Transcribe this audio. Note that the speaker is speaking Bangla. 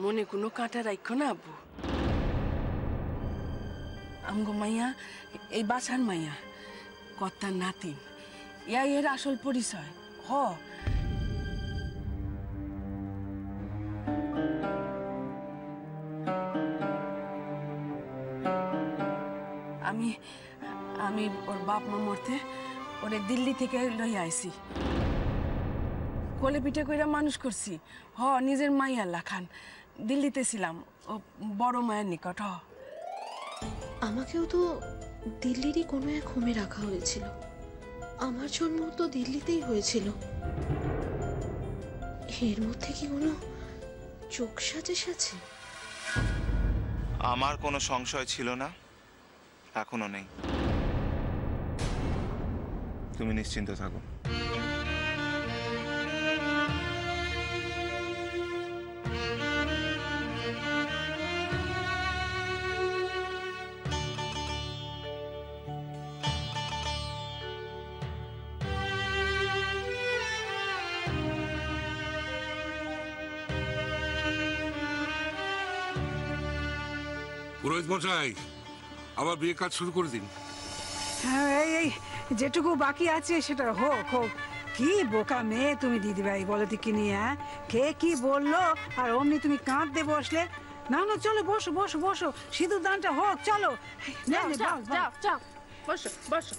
মনে কোনো কাঁটা রাখো না আব্বু। আমগো মাইয়া এই বাসার মাইয়া, কর্তার নাতিন, ইয়া এর আসল পরিচয়। হ আমি আমি ওর বাপ মা মরতে ওরে দিল্লি থেকে লইয়া আইছি, কোলে পিঠে কইরা মানুষ করছি। হ নিজের মাইয়া লাখান দিল্লিতে ছিলাম, ও বড় মায়ের নিকট। হ আমাকেও তো দিল্লিরই কোনো এক হোমে রাখা হয়েছিল। আমার জন্ম তো দিল্লিতেই হয়েছিল। এর মধ্যে কি কোনো চোখ সাজেশ আছে? আমার কোনো সংশয় ছিল না, এখনো নেই। তুমি নিশ্চিন্ত থাকো। পুরোহিত মশাই, আবার বিয়ে কাজ শুরু করে দিন। হ্যাঁ, এই যেটুকু বাকি আছে সেটা হোক হোক। কি বোকা মেয়ে তুমি দিদিভাই, বলো তো কি নিয়ে? হ্যাঁ, কে কি বললো আর অমনি তুমি কাঁদতে বসলে? না না, চলো বসো বসো বসো, সিঁদুর দানটা হোক, চলো। যাও যাও যাও, বসো বসো।